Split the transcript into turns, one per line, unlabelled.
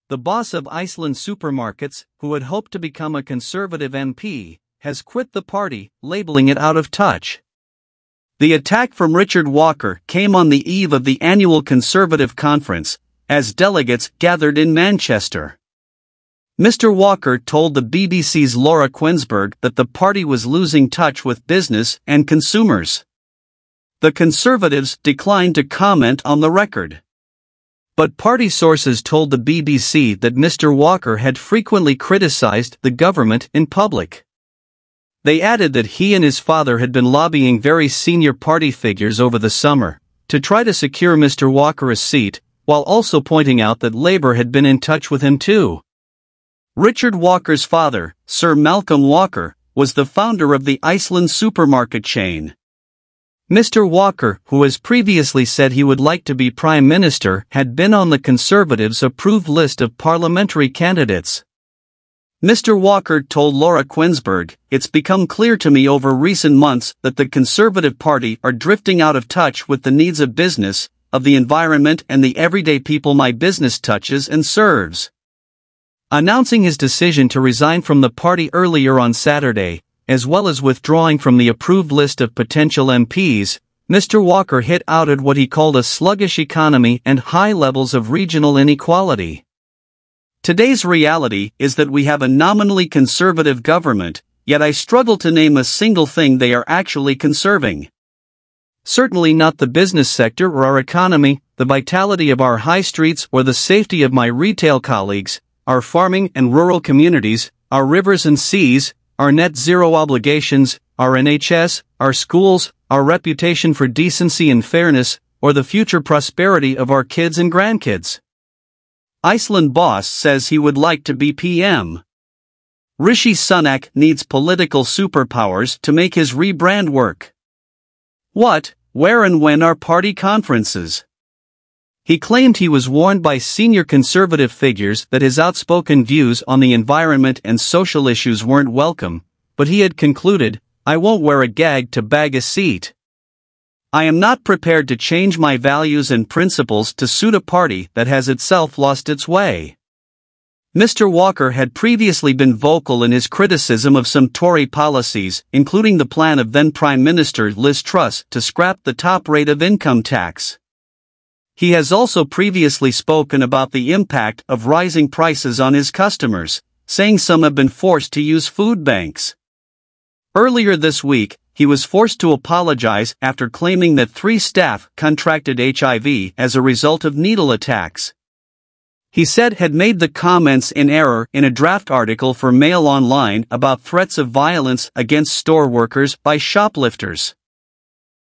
The boss of Iceland supermarkets, who had hoped to become a Conservative MP, has quit the party, labeling it out of touch. The attack from Richard Walker came on the eve of the annual Conservative conference, as delegates gathered in Manchester. Mr. Walker told the BBC's Laura Quinsberg that the party was losing touch with business and consumers. The Conservatives declined to comment on the record. But party sources told the BBC that Mr. Walker had frequently criticized the government in public. They added that he and his father had been lobbying very senior party figures over the summer to try to secure Mr. Walker a seat, while also pointing out that Labour had been in touch with him too. Richard Walker's father, Sir Malcolm Walker, was the founder of the Iceland supermarket chain. Mr. Walker, who has previously said he would like to be Prime Minister, had been on the Conservatives' approved list of parliamentary candidates. Mr. Walker told Laura Quinsberg, "It's become clear to me over recent months that the Conservative Party are drifting out of touch with the needs of business, of the environment and the everyday people my business touches and serves." Announcing his decision to resign from the party earlier on Saturday, as well as withdrawing from the approved list of potential MPs, Mr. Walker outed what he called a sluggish economy and high levels of regional inequality. "Today's reality is that we have a nominally conservative government, yet I struggle to name a single thing they are actually conserving. Certainly not the business sector or our economy, the vitality of our high streets or the safety of my retail colleagues, our farming and rural communities, our rivers and seas, our net zero obligations, our NHS, our schools, our reputation for decency and fairness, or the future prosperity of our kids and grandkids." Iceland boss says he would like to be PM. Rishi Sunak needs political superpowers to make his rebrand work. What, where and when are party conferences? He claimed he was warned by senior Conservative figures that his outspoken views on the environment and social issues weren't welcome, but he had concluded, "I won't wear a gag to bag a seat. I am not prepared to change my values and principles to suit a party that has itself lost its way." Mr. Walker had previously been vocal in his criticism of some Tory policies, including the plan of then Prime Minister Liz Truss to scrap the top rate of income tax. He has also previously spoken about the impact of rising prices on his customers, saying some have been forced to use food banks. Earlier this week, he was forced to apologize after claiming that 3 staff contracted HIV as a result of needle attacks. He said had made the comments in error in a draft article for Mail Online about threats of violence against store workers by shoplifters.